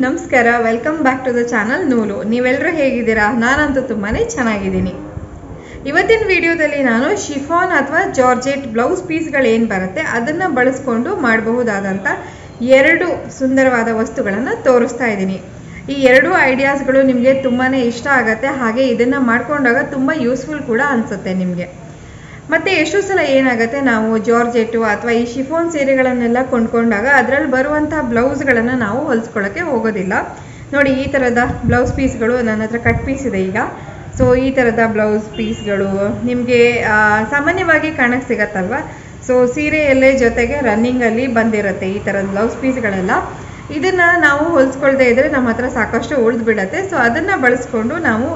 ನಮಸ್ಕಾರ, welcome back to the channel ನೋolu. ನೀವೆಲ್ಲರೂ ಹೇಗಿದ್ದೀರಾ? ನಾನಂತೂ ತುಂಬಾ ಚೆನ್ನಾಗಿದ್ದೀನಿ. ಇವತ್ತಿನ ವಿಡಿಯೋದಲ್ಲಿ ನಾನು ಶಿಫಾನ್ ಅಥವಾ ಜಾರ್ಜೆಟ್ ಬ್ಲೌಸ್ ಪೀಸ್ಗಳೇನು ಬರುತ್ತೆ ಅದನ್ನು ಬಳಸ್ಕೊಂಡು ಮಾಡಬಹುದಾದಂಥ ಎರಡು ಸುಂದರವಾದ ವಸ್ತುಗಳನ್ನು ತೋರಿಸ್ತಾ ಇದ್ದೀನಿ. ಈ ಎರಡು ಐಡಿಯಾಸ್ಗಳು ನಿಮಗೆ ತುಂಬಾ ಇಷ್ಟ ಆಗುತ್ತೆ, ಹಾಗೆ ಇದನ್ನು ಮಾಡ್ಕೊಂಡಾಗ ತುಂಬ ಯೂಸ್ಫುಲ್ ಕೂಡ ಅನಿಸುತ್ತೆ ನಿಮಗೆ. ಮತ್ತು ಎಷ್ಟೋ ಸಲ ಏನಾಗುತ್ತೆ, ನಾವು ಜಾರ್ಜೆಟ್ಟು ಅಥವಾ ಈ ಶಿಫಾನ್ ಸೀರೆಗಳನ್ನೆಲ್ಲ ಕೊಂಡ್ಕೊಂಡಾಗ ಅದರಲ್ಲಿ ಬರುವಂಥ ಬ್ಲೌಸ್ಗಳನ್ನು ನಾವು ಹೊಲಿಸ್ಕೊಳ್ಳೋಕ್ಕೆ ಹೋಗೋದಿಲ್ಲ. ನೋಡಿ, ಈ ಥರದ ಬ್ಲೌಸ್ ಪೀಸ್ಗಳು ನನ್ನ ಹತ್ರ ಕಟ್ ಪೀಸ್ ಇದೆ ಈಗ. ಸೊ ಈ ಥರದ ಬ್ಲೌಸ್ ಪೀಸ್ಗಳು ನಿಮಗೆ ಸಾಮಾನ್ಯವಾಗಿ ಕಾಣಕ್ಕೆ ಸಿಗತ್ತಲ್ವ. ಸೊ ಸೀರೆಯಲ್ಲೇ ಜೊತೆಗೆ ರನ್ನಿಂಗಲ್ಲಿ ಬಂದಿರುತ್ತೆ ಈ ಥರದ ಬ್ಲೌಸ್ ಪೀಸ್ಗಳೆಲ್ಲ. ಇದನ್ನು ನಾವು ಹೊಲಿಸ್ಕೊಳ್ದೇ ಇದ್ದರೆ ನಮ್ಮ ಹತ್ರ ಸಾಕಷ್ಟು ಉಳಿದು ಬಿಡುತ್ತೆ. ಸೊ ಅದನ್ನು ಬಳಸ್ಕೊಂಡು ನಾವು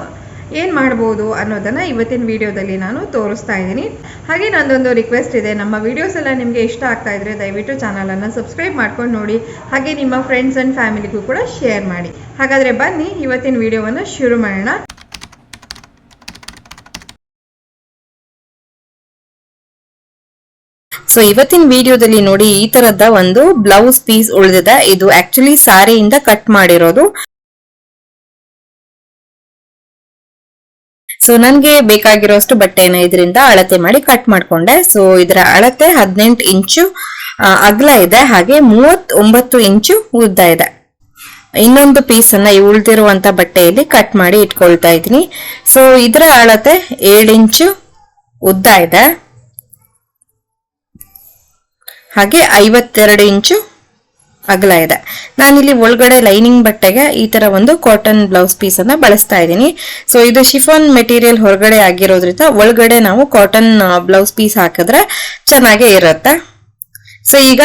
ಏನು ಮಾಡ್ಬೋದು ಅನ್ನೋದನ್ನು ಇವತ್ತಿನ ವಿಡಿಯೋದಲ್ಲಿ ನಾನು ತೋರಿಸ್ತಾ ಇದ್ದೀನಿ. ಹಾಗೆ ನಂದೊಂದು ರಿಕ್ವೆಸ್ಟ್ ಇದೆ, ನಮ್ಮ ವಿಡಿಯೋಸ್ ಎಲ್ಲ ನಿಮಗೆ ಇಷ್ಟ ಆಗ್ತಾ ಇದ್ರೆ ದಯವಿಟ್ಟು ಚಾನಲನ್ನು ಸಬ್ಸ್ಕ್ರೈಬ್ ಮಾಡ್ಕೊಂಡು ನೋಡಿ, ಹಾಗೆ ನಿಮ್ಮ ಫ್ರೆಂಡ್ಸ್ ಆ್ಯಂಡ್ ಫ್ಯಾಮಿಲಿಗೂ ಕೂಡ ಶೇರ್ ಮಾಡಿ. ಹಾಗಾದರೆ ಬನ್ನಿ ಇವತ್ತಿನ ವಿಡಿಯೋವನ್ನು ಶುರು ಮಾಡೋಣ. ಸೊ ಇವತ್ತಿನ ವಿಡಿಯೋದಲ್ಲಿ ನೋಡಿ, ಈ ತರದ ಒಂದು ಬ್ಲೌಸ್ ಪೀಸ್ ಉಳಿದಿದೆ. ಇದು ಆಕ್ಚುಲಿ ಸಾರಿಯಿಂದ ಕಟ್ ಮಾಡಿರೋದು. ಸೊ ನನ್ಗೆ ಬೇಕಾಗಿರೋಷ್ಟು ಬಟ್ಟೆನ ಇದರಿಂದ ಅಳತೆ ಮಾಡಿ ಕಟ್ ಮಾಡ್ಕೊಂಡೆ. ಸೊ ಇದರ ಅಳತೆ 18 ಇಂಚು ಅಗಲ ಇದೆ, ಹಾಗೆ 39 ಇಂಚು ಉದ್ದ ಇದೆ. ಇನ್ನೊಂದು ಪೀಸ್ ಅನ್ನ ಉಳಿದಿರುವಂತ ಬಟ್ಟೆಯಲ್ಲಿ ಕಟ್ ಮಾಡಿ ಇಟ್ಕೊಳ್ತಾ ಇದ್ದೀನಿ. ಸೊ ಇದರ ಅಳತೆ 7 ಇಂಚು ಉದ್ದ ಇದೆ, ಹಾಗೆ 52 ಇಂಚು ಅಗಲ ಇದೆ. ನಾನಿಲ್ಲಿ ಒಳಗಡೆ ಲೈನಿಂಗ್ ಬಟ್ಟೆಗೆ ಈ ತರ ಒಂದು ಕಾಟನ್ ಬ್ಲೌಸ್ ಪೀಸ್ ಅನ್ನ ಬಳಸ್ತಾ ಇದ್ದೀನಿ. ಸೊ ಇದು ಶಿಫಾನ್ ಮೆಟೀರಿಯಲ್ ಹೊರಗಡೆ ಆಗಿರೋದ್ರಿಂದ ಒಳಗಡೆ ನಾವು ಕಾಟನ್ ಬ್ಲೌಸ್ ಪೀಸ್ ಹಾಕಿದ್ರೆ ಚೆನ್ನಾಗೇ ಇರುತ್ತೆ. ಸೊ ಈಗ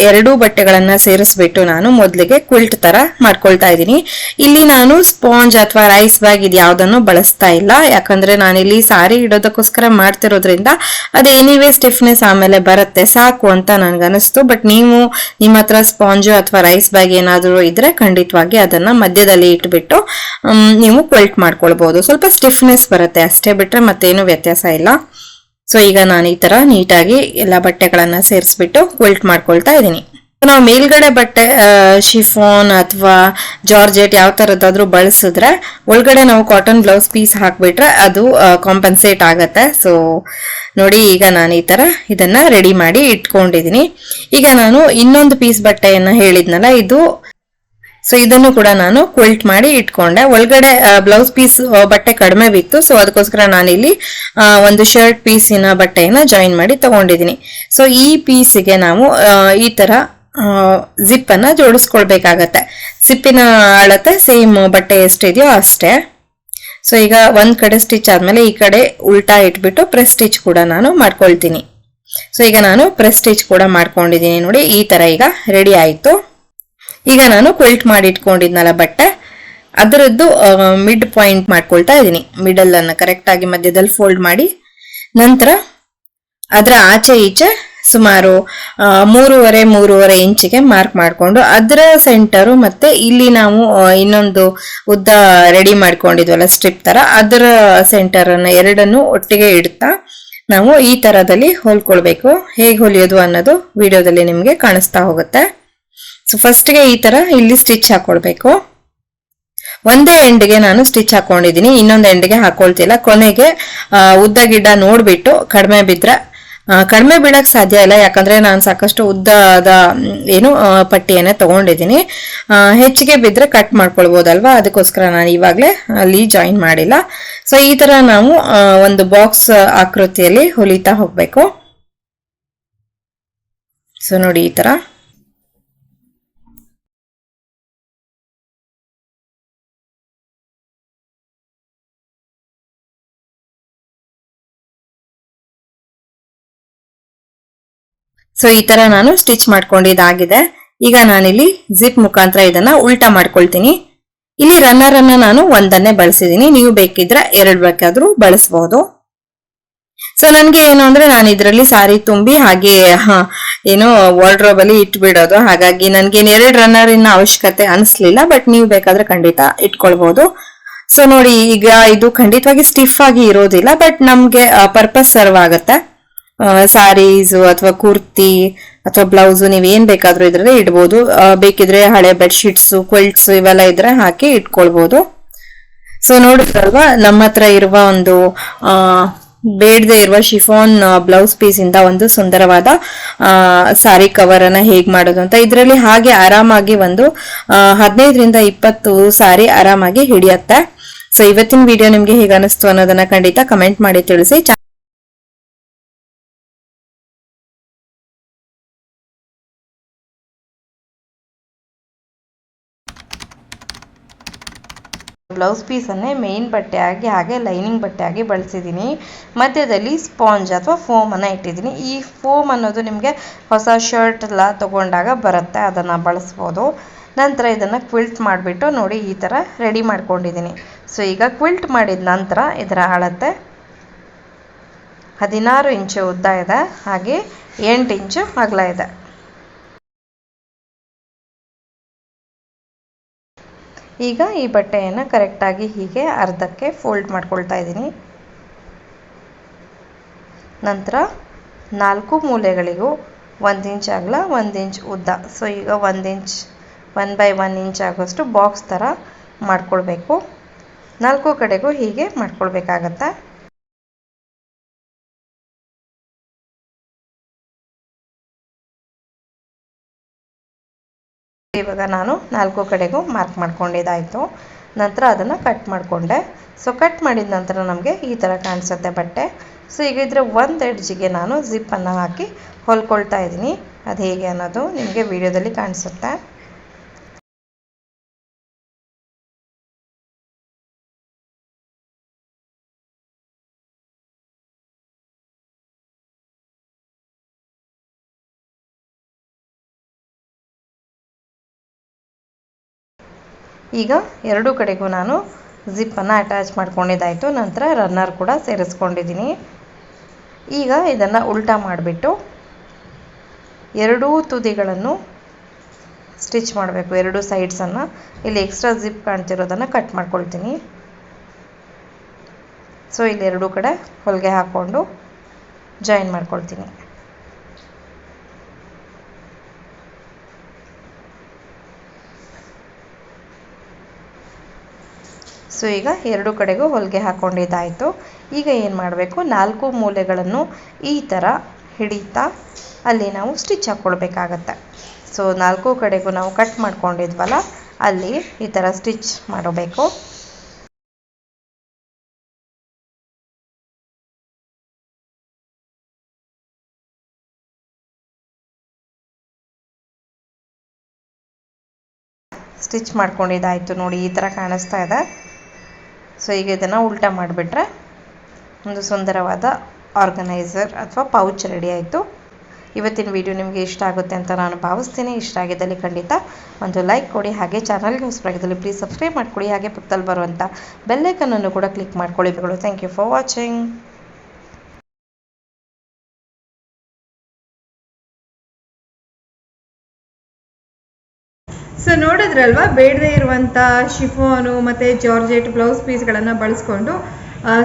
ಎರಡು ಬಟ್ಟೆಗಳನ್ನ ಸೇರಿಸ್ಬಿಟ್ಟು ನಾನು ಮೊದಲಿಗೆ ಕ್ವಿಲ್ಟ್ ತರ ಮಾಡ್ಕೊಳ್ತಾ ಇದ್ದೀನಿ. ಇಲ್ಲಿ ನಾನು ಸ್ಪಾಂಜ್ ಅಥವಾ ರೈಸ್ ಬ್ಯಾಗ್ ಇದು ಯಾವ್ದನ್ನು ಬಳಸ್ತಾ ಇಲ್ಲ, ಯಾಕಂದ್ರೆ ನಾನಿಲ್ಲಿ ಸಾರಿ ಇಡೋದಕ್ಕೋಸ್ಕರ ಮಾಡ್ತಿರೋದ್ರಿಂದ ಅದು ಎನಿವೇ ಸ್ಟಿಫ್ನೆಸ್ ಆಮೇಲೆ ಬರುತ್ತೆ ಸಾಕು ಅಂತ ನನ್ಗನಿಸ್ತು. ಬಟ್ ನೀವು ನಿಮ್ಮ ಹತ್ರ ಸ್ಪಾಂಜು ಅಥವಾ ರೈಸ್ ಬ್ಯಾಗ್ ಏನಾದರೂ ಇದ್ರೆ ಖಂಡಿತವಾಗಿ ಅದನ್ನ ಮಧ್ಯದಲ್ಲಿ ಇಟ್ಬಿಟ್ಟು ನೀವು ಕ್ವಿಲ್ಟ್ ಮಾಡ್ಕೊಳ್ಬಹುದು. ಸ್ವಲ್ಪ ಸ್ಟಿಫ್ನೆಸ್ ಬರುತ್ತೆ ಅಷ್ಟೇ, ಬಿಟ್ರೆ ಮತ್ತೇನು ವ್ಯತ್ಯಾಸ ಇಲ್ಲ. ಸೊ ಈಗ ನಾನು ಈ ತರ ನೀಟಾಗಿ ಎಲ್ಲ ಬಟ್ಟೆಗಳನ್ನ ಸೇರಿಸ್ಬಿಟ್ಟು ಕ್ವಿಲ್ಟ್ ಮಾಡ್ಕೊಳ್ತಾ ಇದ್ದೀನಿ. ನಾವು ಮೇಲ್ಗಡೆ ಬಟ್ಟೆ ಶಿಫಾನ್ ಅಥವಾ ಜಾರ್ಜೆಟ್ ಯಾವ ತರದಾದ್ರೂ ಬಳಸಿದ್ರೆ ಒಳಗಡೆ ನಾವು ಕಾಟನ್ ಬ್ಲೌಸ್ ಪೀಸ್ ಹಾಕ್ಬಿಟ್ರೆ ಅದು ಕಾಂಪನ್ಸೇಟ್ ಆಗತ್ತೆ. ಸೊ ನೋಡಿ, ಈಗ ನಾನು ಈ ತರ ಇದನ್ನ ರೆಡಿ ಮಾಡಿ ಇಟ್ಕೊಂಡಿದ್ದೀನಿ. ಈಗ ನಾನು ಇನ್ನೊಂದು ಪೀಸ್ ಬಟ್ಟೆಯನ್ನ ಹೇಳಿದ್ನಲ್ಲ, ಇದು ಸೊ ಇದನ್ನು ಕೂಡ ನಾನು ಕ್ವಿಲ್ಟ್ ಮಾಡಿ ಇಟ್ಕೊಂಡೆ. ಒಳಗಡೆ ಬ್ಲೌಸ್ ಪೀಸ್ ಬಟ್ಟೆ ಕಡಿಮೆ ಬಿತ್ತು, ಸೊ ಅದಕ್ಕೋಸ್ಕರ ನಾನಿಲ್ಲಿ ಒಂದು ಶರ್ಟ್ ಪೀಸಿನ ಬಟ್ಟೆಯನ್ನ ಜಾಯಿನ್ ಮಾಡಿ ತಗೊಂಡಿದ್ದೀನಿ. ಸೊ ಈ ಪೀಸಿಗೆ ನಾವು ಈ ತರ ಜಿಪ್ ಅನ್ನ ಜೋಡಿಸ್ಕೊಳ್ಬೇಕಾಗತ್ತೆ. ಜಿಪ್ಪಿನ ಅಳತೆ ಸೇಮ್ ಬಟ್ಟೆ ಎಷ್ಟಿದೆಯೋ ಅಷ್ಟೇ. ಸೊ ಈಗ ಒಂದ್ ಕಡೆ ಸ್ಟಿಚ್ ಆದ್ಮೇಲೆ ಈ ಕಡೆ ಉಲ್ಟಾ ಇಟ್ಬಿಟ್ಟು ಪ್ರೆಸ್ ಸ್ಟಿಚ್ ಕೂಡ ನಾನು ಮಾಡ್ಕೊಳ್ತೀನಿ. ಸೊ ಈಗ ನಾನು ಪ್ರೆಸ್ ಸ್ಟಿಚ್ ಕೂಡ ಮಾಡ್ಕೊಂಡಿದ್ದೀನಿ. ನೋಡಿ, ಈ ತರ ಈಗ ರೆಡಿ ಆಯ್ತು. ಈಗ ನಾನು ಕ್ವಿಲ್ಟ್ ಮಾಡಿ ಇಟ್ಕೊಂಡಿದ್ನಲ್ಲ ಬಟ್ಟೆ, ಅದರದ್ದು ಮಿಡ್ ಪಾಯಿಂಟ್ ಮಾಡ್ಕೊಳ್ತಾ ಇದ್ದೀನಿ. ಮಿಡಲ್ ಅನ್ನ ಕರೆಕ್ಟ್ ಆಗಿ ಮಧ್ಯದಲ್ಲಿ ಫೋಲ್ಡ್ ಮಾಡಿ, ನಂತರ ಅದರ ಆಚೆ ಈಚೆ ಸುಮಾರು 3.5 ಇಂಚಿಗೆ ಮಾರ್ಕ್ ಮಾಡ್ಕೊಂಡು ಅದರ ಸೆಂಟರು ಮತ್ತೆ ಇಲ್ಲಿ ನಾವು ಇನ್ನೊಂದು ಉದ್ದ ರೆಡಿ ಮಾಡ್ಕೊಂಡಿದ್ವಲ್ಲ ಸ್ಟ್ರಿಪ್ ತರ, ಅದರ ಸೆಂಟರ್ ಅನ್ನ ಎರಡನ್ನು ಒಟ್ಟಿಗೆ ಇಡ್ತಾ ನಾವು ಈ ತರದಲ್ಲಿ ಹೊಲ್ಕೊಳ್ಬೇಕು. ಹೇಗೆ ಹೊಲಿಯೋದು ಅನ್ನೋದು ವಿಡಿಯೋದಲ್ಲಿ ನಿಮ್ಗೆ ಕಾಣಿಸ್ತಾ ಹೋಗುತ್ತೆ. ಸೊ ಫಸ್ಟ್ಗೆ ಈ ತರ ಇಲ್ಲಿ ಸ್ಟಿಚ್ ಹಾಕೊಳ್ಬೇಕು. ಒಂದೇ ಎಂಡ್ಗೆ ನಾನು ಸ್ಟಿಚ್ ಹಾಕೊಂಡಿದ್ದೀನಿ, ಇನ್ನೊಂದು ಎಂಡ್ಗೆ ಹಾಕೊಳ್ತಿಲ್ಲ. ಕೊನೆಗೆ ಉದ್ದ ಗಿಡ್ಡ ನೋಡ್ಬಿಟ್ಟು ಕಡಿಮೆ ಬಿದ್ರೆ, ಕಡಿಮೆ ಬೀಳಕ್ ಸಾಧ್ಯ ಇಲ್ಲ ಯಾಕಂದ್ರೆ ನಾನು ಸಾಕಷ್ಟು ಉದ್ದದ ಏನು ಪಟ್ಟಿಯನ್ನೇ ತಗೊಂಡಿದ್ದೀನಿ. ಹೆಚ್ಚಿಗೆ ಬಿದ್ರೆ ಕಟ್ ಮಾಡ್ಕೊಳ್ಬಹುದಲ್ವಾ, ಅದಕ್ಕೋಸ್ಕರ ನಾನು ಇವಾಗಲೇ ಅಲ್ಲಿ ಜಾಯಿನ್ ಮಾಡಿಲ್ಲ. ಸೊ ಈ ತರ ನಾವು ಒಂದು ಬಾಕ್ಸ್ ಆಕೃತಿಯಲ್ಲಿ ಹೊಲಿತಾ ಹೋಗ್ಬೇಕು. ಸೊ ನೋಡಿ, ಈ ತರ ಸೊ ಈ ತರ ನಾನು ಸ್ಟಿಚ್ ಮಾಡ್ಕೊಂಡಿದ್ದಾಗಿದೆ. ಈಗ ನಾನಿಲ್ಲಿ ಜಿಪ್ ಮುಖಾಂತರ ಇದನ್ನ ಉಲ್ಟಾ ಮಾಡ್ಕೊಳ್ತೀನಿ. ಇಲ್ಲಿ ರನ್ನರ್ ಅನ್ನ ನಾನು ಒಂದನ್ನೇ ಬಳಸಿದೀನಿ, ನೀವು ಬೇಕಿದ್ರೆ 2 ಬೇಕಾದ್ರೂ ಬಳಸಬಹುದು. ಸೊ ನನ್ಗೆ ಏನು ಅಂದ್ರೆ ನಾನು ಇದರಲ್ಲಿ ಸಾರಿ ತುಂಬಿ ಹಾಗೆ ಏನೋ ವಾರ್ಡ್ರೋಬ್ ಅಲ್ಲಿ ಇಟ್ಬಿಡೋದು, ಹಾಗಾಗಿ ನನ್ಗೇನು 2 ರನ್ನರ್ ಇನ್ನ ಅವಶ್ಯಕತೆ ಅನಿಸ್ಲಿಲ್ಲ. ಬಟ್ ನೀವು ಬೇಕಾದ್ರೆ ಖಂಡಿತ ಇಟ್ಕೊಳ್ಬಹುದು. ಸೊ ನೋಡಿ, ಈಗ ಇದು ಖಂಡಿತವಾಗಿ ಸ್ಟಿಫ್ ಆಗಿ ಇರೋದಿಲ್ಲ, ಬಟ್ ನಮ್ಗೆ ಪರ್ಪಸ್ ಸರ್ವ್ ಆಗುತ್ತೆ. ಸಾರೀಸು ಅಥವಾ ಕುರ್ತಿ ಅಥವಾ ಬ್ಲೌಸು ನೀವೇನ್ ಬೇಕಾದ್ರೂ ಇದ್ರೆ ಇಡ್ಬೋದು. ಬೇಕಿದ್ರೆ ಹಳೆ ಬೆಡ್ಶೀಟ್ಸು, ಕ್ವಿಲ್ಟ್ಸ್ ಇವೆಲ್ಲ ಇದ್ರೆ ಹಾಕಿ ಇಟ್ಕೊಳ್ಬಹುದು. ಸೊ ನೋಡಿದ್ರಲ್ವಾ ನಮ್ಮ ಹತ್ರ ಇರುವ ಒಂದು ಬೇಡದೆ ಇರುವ ಶಿಫಾನ್ ಬ್ಲೌಸ್ ಪೀಸ್ ಇಂದ ಒಂದು ಸುಂದರವಾದ ಸಾರಿ ಕವರ್ ಅನ್ನ ಹೇಗ್ ಮಾಡೋದು ಅಂತ. ಇದರಲ್ಲಿ ಹಾಗೆ ಆರಾಮಾಗಿ ಒಂದು 15ರಿಂದ 20 ಸಾರಿ ಆರಾಮಾಗಿ ಹಿಡಿಯತ್ತೆ. ಸೊ ಇವತ್ತಿನ ವಿಡಿಯೋ ನಿಮ್ಗೆ ಹೇಗೆ ಅನಿಸ್ತು ಅನ್ನೋದನ್ನ ಖಂಡಿತ ಕಮೆಂಟ್ ಮಾಡಿ ತಿಳಿಸಿ. ಬ್ಲೌಸ್ ಪೀಸನ್ನೇ ಮೇನ್ ಬಟ್ಟೆಯಾಗಿ ಹಾಗೆ ಲೈನಿಂಗ್ ಬಟ್ಟೆಯಾಗಿ ಬಳಸಿದ್ದೀನಿ. ಮಧ್ಯದಲ್ಲಿ ಸ್ಪಾಂಜ್ ಅಥವಾ ಫೋಮ್ ಅನ್ನು ಇಟ್ಟಿದ್ದೀನಿ. ಈ ಫೋಮ್ ಅನ್ನೋದು ನಿಮಗೆ ಹೊಸ ಶರ್ಟ್ ಎಲ್ಲ ತಗೊಂಡಾಗ ಬರುತ್ತೆ, ಅದನ್ನು ಬಳಸ್ಬೋದು. ನಂತರ ಇದನ್ನು ಕ್ವಿಲ್ಟ್ ಮಾಡಿಬಿಟ್ಟು ನೋಡಿ ಈ ಥರ ರೆಡಿ ಮಾಡ್ಕೊಂಡಿದ್ದೀನಿ. ಸೊ ಈಗ ಕ್ವಿಲ್ಟ್ ಮಾಡಿದ ನಂತರ ಇದರ ಅಳತೆ 16 ಇಂಚು ಉದ್ದ ಇದೆ, ಹಾಗೆ 8 ಇಂಚು ಅಗಲ ಇದೆ. ಈಗ ಈ ಬಟ್ಟೆಯನ್ನು ಕರೆಕ್ಟಾಗಿ ಹೀಗೆ ಅರ್ಧಕ್ಕೆ ಫೋಲ್ಡ್ ಮಾಡ್ಕೊಳ್ತಾ ಇದ್ದೀನಿ. ನಂತರ 4 ಮೂಲೆಗಳಿಗೂ 1 ಇಂಚ್ ಅಗಲ 1 ಇಂಚ್ ಉದ್ದ. ಸೊ ಈಗ 1 by 1 ಇಂಚ್ ಆಗೋಷ್ಟು ಬಾಕ್ಸ್ ಥರ ಮಾಡ್ಕೊಳ್ಬೇಕು. 4 ಕಡೆಗೂ ಹೀಗೆ ಮಾಡ್ಕೊಳ್ಬೇಕಾಗತ್ತೆ. ಇವಾಗ ನಾನು 4 ಕಡೆಗೂ ಮಾರ್ಕ್ ಮಾಡ್ಕೊಂಡಿದ್ದಾಯಿತು. ನಂತರ ಅದನ್ನು ಕಟ್ ಮಾಡಿಕೊಂಡೆ. ಸೊ ಕಟ್ ಮಾಡಿದ ನಂತರ ನಮಗೆ ಈ ಥರ ಕಾಣಿಸುತ್ತೆ ಬಟ್ಟೆ. ಸೊ ಈಗ ಇದರ ಒಂದು ಎಡ್ಜಿಗೆ ನಾನು ಜಿಪ್ಪನ್ನು ಹಾಕಿ ಹೊಲ್ಕೊಳ್ತಾ ಇದ್ದೀನಿ. ಅದು ಹೇಗೆ ಅನ್ನೋದು ನಿಮಗೆ ವಿಡಿಯೋದಲ್ಲಿ ಕಾಣಿಸುತ್ತೆ. ಈಗ ಎರಡೂ ಕಡೆಗೂ ನಾನು ಜಿಪ್ಪನ್ನು ಅಟ್ಯಾಚ್ ಮಾಡ್ಕೊಂಡಿದ್ದಾಯಿತು. ನಂತರ ರನ್ನರ್ ಕೂಡ ಸೇರಿಸ್ಕೊಂಡಿದ್ದೀನಿ. ಈಗ ಇದನ್ನು ಉಲ್ಟಾ ಮಾಡಿಬಿಟ್ಟು ಎರಡೂ ತುದಿಗಳನ್ನು ಸ್ಟಿಚ್ ಮಾಡಬೇಕು. ಎರಡೂ ಸೈಡ್ಸನ್ನು ಇಲ್ಲಿ ಎಕ್ಸ್ಟ್ರಾ ಜಿಪ್ ಕಾಣ್ತಿರೋದನ್ನು ಕಟ್ ಮಾಡ್ಕೊಳ್ತೀನಿ. ಸೊ ಇಲ್ಲಿ ಎರಡೂ ಕಡೆ ಹೊಲಿಗೆ ಹಾಕ್ಕೊಂಡು ಜಾಯಿನ್ ಮಾಡ್ಕೊಳ್ತೀನಿ. ಸೊ ಈಗ ಎರಡೂ ಕಡೆಗೂ ಹೊಲಿಗೆ ಹಾಕ್ಕೊಂಡಿದ್ದಾಯಿತು. ಈಗ ಏನು ಮಾಡಬೇಕು, 4 ಮೂಲೆಗಳನ್ನು ಈ ಥರ ಹಿಡಿತಾ ಅಲ್ಲಿ ನಾವು ಸ್ಟಿಚ್ ಹಾಕ್ಕೊಳ್ಬೇಕಾಗತ್ತೆ. ಸೊ 4 ಕಡೆಗೂ ನಾವು ಕಟ್ ಮಾಡ್ಕೊಂಡಿದ್ವಲ್ಲ ಅಲ್ಲಿ ಈ ಥರ ಸ್ಟಿಚ್ ಮಾಡಬೇಕು. ಸ್ಟಿಚ್ ಮಾಡ್ಕೊಂಡಿದ್ದಾಯಿತು ನೋಡಿ, ಈ ಥರ ಕಾಣಿಸ್ತಾ ಇದೆ. ಸೊ ಈಗ ಇದನ್ನು ಉಲ್ಟಾ ಮಾಡಿಬಿಟ್ರೆ ಒಂದು ಸುಂದರವಾದ ಆರ್ಗನೈಸರ್ ಅಥವಾ ಪೌಚ್ ರೆಡಿ ಆಯಿತು. ಇವತ್ತಿನ ವಿಡಿಯೋ ನಿಮಗೆ ಇಷ್ಟ ಆಗುತ್ತೆ ಅಂತ ನಾನು ಭಾವಿಸ್ತೀನಿ. ಇಷ್ಟ ಆಗಿದ್ದಲ್ಲಿ ಖಂಡಿತ ಒಂದು ಲೈಕ್ ಕೊಡಿ, ಹಾಗೆ ಚಾನಲ್ಗೆ ಹೊಸಬರಾಗಿದ್ದಲ್ಲಿ ಪ್ಲೀಸ್ ಸಬ್ಸ್ಕ್ರೈಬ್ ಮಾಡ್ಕೊಳ್ಳಿ, ಹಾಗೆ ಪಕ್ಕದಲ್ಲಿ ಬರುವಂಥ ಬೆಲ್ಲೈಕನನ್ನು ಕೂಡ ಕ್ಲಿಕ್ ಮಾಡ್ಕೊಳ್ಳಿ. Thank you for watching. So ನೋಡಿದ್ರಲ್ವಾ, ಬೇಡದೇ ಇರುವಂಥ ಶಿಫಾನು ಮತ್ತು ಜಾರ್ಜೆಟ್ ಬ್ಲೌಸ್ ಪೀಸ್ಗಳನ್ನು ಬಳಸ್ಕೊಂಡು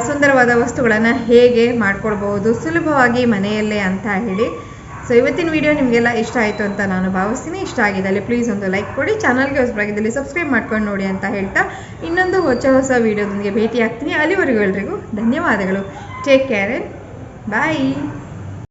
ಸುಂದರವಾದ ವಸ್ತುಗಳನ್ನು ಹೇಗೆ ಮಾಡ್ಕೊಳ್ಬಹುದು ಸುಲಭವಾಗಿ ಮನೆಯಲ್ಲೇ ಅಂತ ಹೇಳಿ. ಸೊ ಇವತ್ತಿನ ವಿಡಿಯೋ ನಿಮಗೆಲ್ಲ ಇಷ್ಟ ಆಯಿತು ಅಂತ ನಾನು ಭಾವಿಸ್ತೀನಿ. ಇಷ್ಟ ಆಗಿದ್ದಲ್ಲಿ ಪ್ಲೀಸ್ ಒಂದು ಲೈಕ್ ಕೊಡಿ, ಚಾನಲ್ಗೆ ಹೊಸಬರಾಗಿದ್ದಲ್ಲಿ ಸಬ್ಸ್ಕ್ರೈಬ್ ಮಾಡ್ಕೊಂಡು ನೋಡಿ ಅಂತ ಹೇಳ್ತಾ ಇನ್ನೊಂದು ಹೊಸ ವಿಡಿಯೋದೊಂದಿಗೆ ಭೇಟಿ ಆಗ್ತೀನಿ. ಅಲ್ಲಿವರೆಗೂ ಎಲ್ರಿಗೂ ಧನ್ಯವಾದಗಳು. ಟೇಕ್ ಕೇರ್, ಬಾಯ್.